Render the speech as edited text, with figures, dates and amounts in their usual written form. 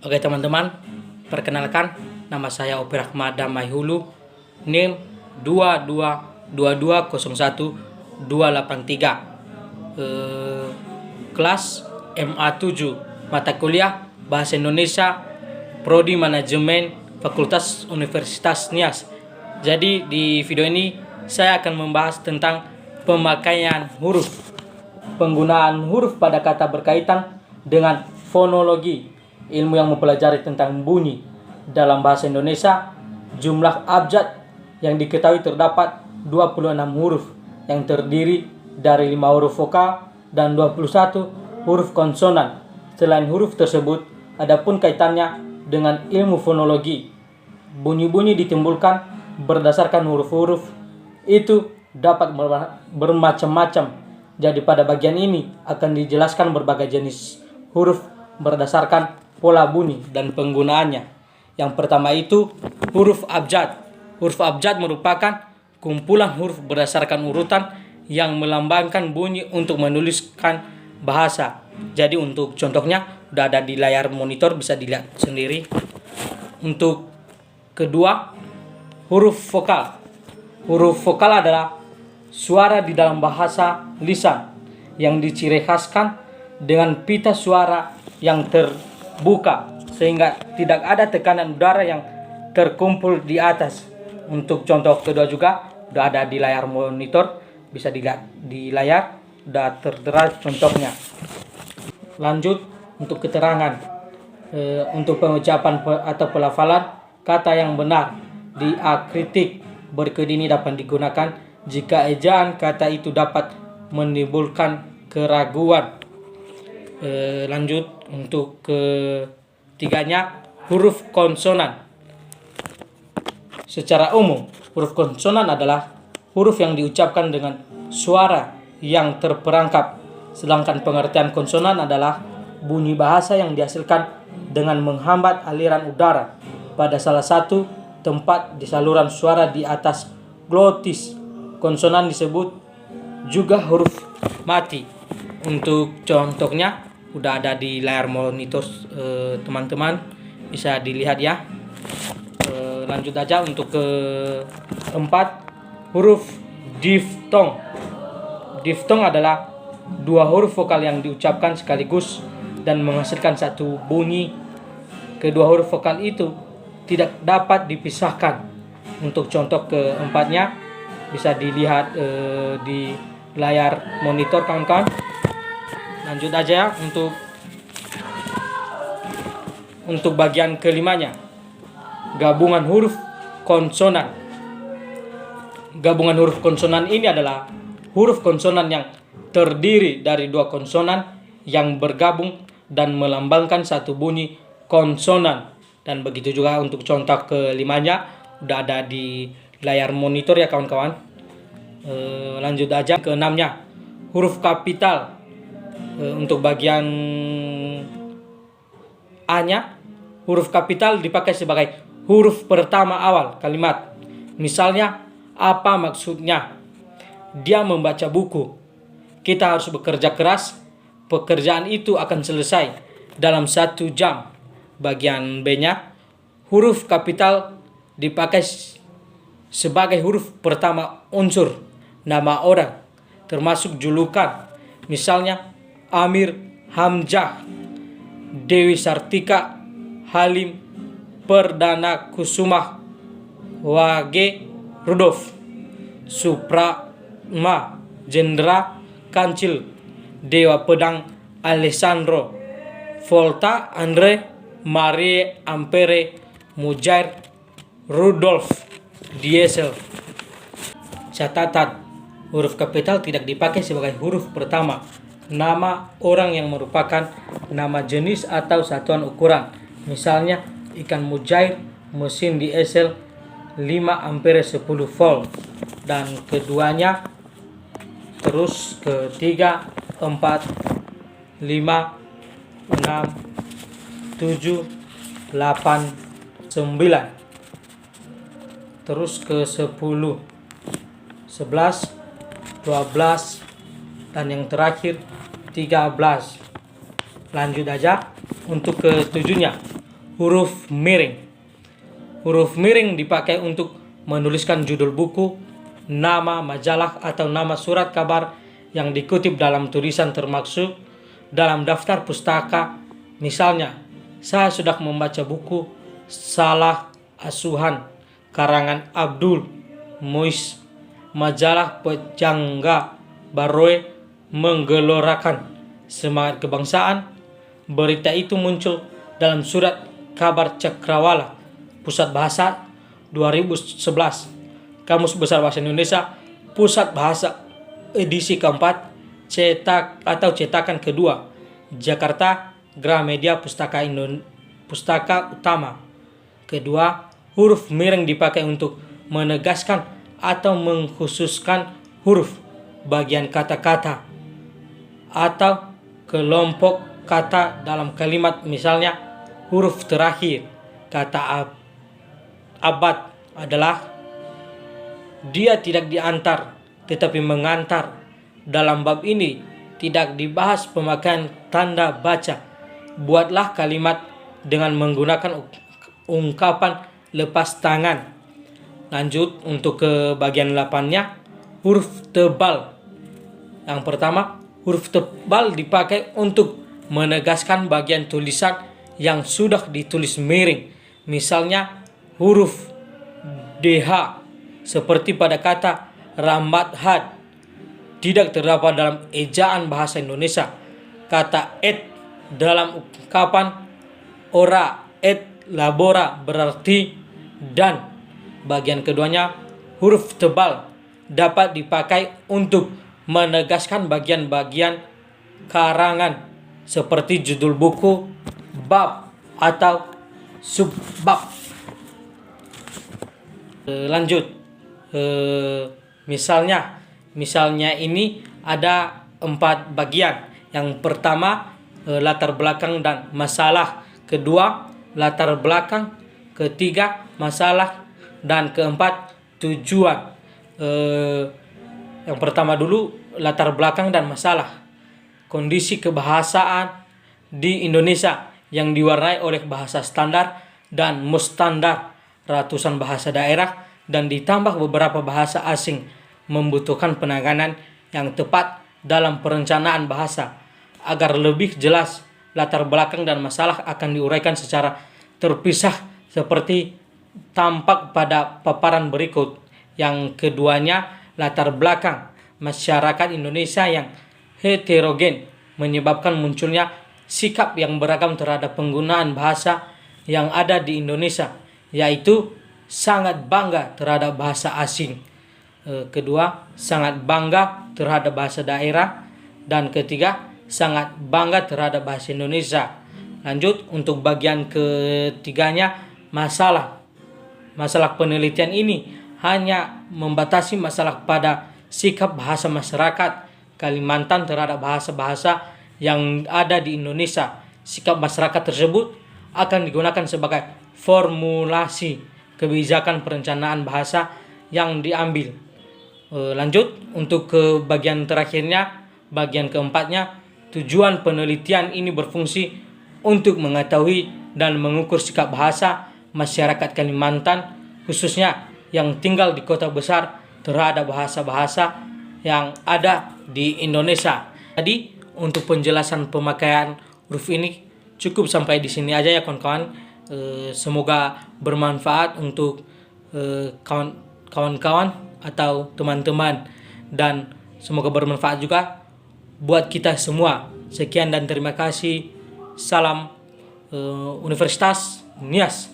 Oke teman-teman, perkenalkan nama saya Opi Rahmat Damai Hulu, NIM 2222283283, kelas MA7, mata kuliah Bahasa Indonesia, Prodi Manajemen, Fakultas Universitas Nias. Jadi di video ini saya akan membahas tentang pemakaian huruf, penggunaan huruf pada kata berkaitan dengan fonologi, ilmu yang mempelajari tentang bunyi dalam bahasa Indonesia. Jumlah abjad yang diketahui terdapat 26 huruf yang terdiri dari 5 huruf vokal dan 21 huruf konsonan. Selain huruf tersebut, adapun kaitannya dengan ilmu fonologi, bunyi-bunyi ditimbulkan berdasarkan huruf-huruf itu dapat bermacam-macam. Jadi pada bagian ini akan dijelaskan berbagai jenis huruf berdasarkan pola bunyi dan penggunaannya. Yang pertama itu huruf abjad. Huruf abjad merupakan kumpulan huruf berdasarkan urutan yang melambangkan bunyi untuk menuliskan bahasa. Jadi untuk contohnya udah ada di layar monitor, bisa dilihat sendiri. Untuk kedua, huruf vokal. Huruf vokal adalah suara di dalam bahasa lisan yang diciri khaskan dengan pita suara yang terbuka sehingga tidak ada tekanan udara yang terkumpul di atas. Untuk contoh kedua juga udah ada di layar monitor, bisa dilihat di layar, udah tertera contohnya. Lanjut untuk keterangan, untuk pengucapan atau pelafalan kata yang benar diakritik berikut ini dapat digunakan jika ejaan kata itu dapat menimbulkan keraguan. Lanjut untuk ketiganya, huruf konsonan. Secara umum, huruf konsonan adalah huruf yang diucapkan dengan suara yang terperangkap, sedangkan pengertian konsonan adalah bunyi bahasa yang dihasilkan dengan menghambat aliran udara pada salah satu tempat di saluran suara di atas glotis. Konsonan disebut juga huruf mati. Untuk contohnya udah ada di layar monitor, teman-teman bisa dilihat ya. Lanjut aja untuk keempat, huruf diftong. Diftong adalah dua huruf vokal yang diucapkan sekaligus dan menghasilkan satu bunyi. Kedua huruf vokal itu tidak dapat dipisahkan. Untuk contoh keempatnya bisa dilihat di layar monitor kawan-kawan. Lanjut aja ya untuk bagian kelimanya, gabungan huruf konsonan. Gabungan huruf konsonan ini adalah huruf konsonan yang terdiri dari dua konsonan yang bergabung dan melambangkan satu bunyi konsonan. Dan begitu juga untuk contoh kelimanya udah ada di layar monitor ya kawan-kawan. Lanjut aja ke enamnya, huruf kapital. Untuk bagian A-nya, huruf kapital dipakai sebagai huruf pertama awal kalimat. Misalnya, apa maksudnya? Dia membaca buku. Kita harus bekerja keras. Pekerjaan itu akan selesai dalam 1 jam. Bagian B-nya, huruf kapital dipakai sebagai huruf pertama unsur nama orang, termasuk julukan. Misalnya, Amir Hamzah, Dewi Sartika, Halim Perdana Kusuma, Wage Rudolf, Suprama Jendra Kancil, Dewa Pedang Alessandro, Volta Andre, Marie Ampere, Mujair Rudolf Diesel. Catatan, huruf kapital tidak dipakai sebagai huruf pertama nama orang yang merupakan nama jenis atau satuan ukuran. Misalnya, ikan mujair, mesin diesel 5 ampere 10 volt. Dan keduanya, terus ketiga, 4, 5, 6, 7, 8, 9. Terus ke 10, 11, 12, dan yang terakhir 13. Lanjut aja untuk ketujuhnya, huruf miring. Huruf miring dipakai untuk menuliskan judul buku, nama majalah atau nama surat kabar yang dikutip dalam tulisan termasuk dalam daftar pustaka. Misalnya, saya sudah membaca buku Salah Asuhan karangan Abdul Muis, majalah Pejangga Baroe menggelorakan semangat kebangsaan. Berita itu muncul dalam surat kabar Cakrawala Pusat Bahasa 2011, Kamus Besar Bahasa Indonesia Pusat Bahasa edisi keempat, cetak atau cetakan kedua, Jakarta, Gramedia Pustaka Utama. Kedua, huruf miring dipakai untuk menegaskan atau mengkhususkan huruf, bagian kata-kata, atau kelompok kata dalam kalimat. Misalnya, huruf terakhir kata abad adalah dia tidak diantar tetapi mengantar. Dalam bab ini tidak dibahas pemakaian tanda baca. Buatlah kalimat dengan menggunakan ungkapan lepas tangan. Lanjut untuk ke bagian 8-nya, huruf tebal. Yang pertama, huruf tebal dipakai untuk menegaskan bagian tulisan yang sudah ditulis miring. Misalnya huruf DH seperti pada kata rambat had tidak terdapat dalam ejaan bahasa Indonesia. Kata et dalam ungkapan ora et labora berarti dan. Bagian keduanya, huruf tebal dapat dipakai untuk menegaskan bagian-bagian karangan seperti judul buku, bab atau subbab. Lanjut, misalnya ini ada 4 bagian. Yang pertama, latar belakang dan masalah. Kedua, latar belakang. Ketiga, masalah. Dan keempat, tujuan. Yang pertama dulu, latar belakang dan masalah. Kondisi kebahasaan di Indonesia yang diwarnai oleh bahasa standar dan mustandar, ratusan bahasa daerah, dan ditambah beberapa bahasa asing, membutuhkan penanganan yang tepat dalam perencanaan bahasa. Agar lebih jelas, latar belakang dan masalah akan diuraikan secara terpisah seperti tampak pada paparan berikut. Yang keduanya, latar belakang masyarakat Indonesia yang heterogen menyebabkan munculnya sikap yang beragam terhadap penggunaan bahasa yang ada di Indonesia, yaitu sangat bangga terhadap bahasa asing. Kedua, sangat bangga terhadap bahasa daerah. Dan ketiga, sangat bangga terhadap bahasa Indonesia. Lanjut untuk bagian ketiganya, masalah. Masalah penelitian ini hanya membatasi masalah pada sikap bahasa masyarakat Kalimantan terhadap bahasa-bahasa yang ada di Indonesia. Sikap masyarakat tersebut akan digunakan sebagai formulasi kebijakan perencanaan bahasa yang diambil. Lanjut untuk ke bagian terakhirnya, bagian keempatnya, tujuan penelitian ini berfungsi untuk mengetahui dan mengukur sikap bahasa masyarakat Kalimantan, khususnya yang tinggal di kota besar, terhadap bahasa-bahasa yang ada di Indonesia. Jadi untuk penjelasan pemakaian huruf ini cukup sampai di sini aja ya kawan-kawan. Semoga bermanfaat untuk kawan-kawan atau teman-teman, dan semoga bermanfaat juga buat kita semua. Sekian dan terima kasih. Salam Universitas Nias.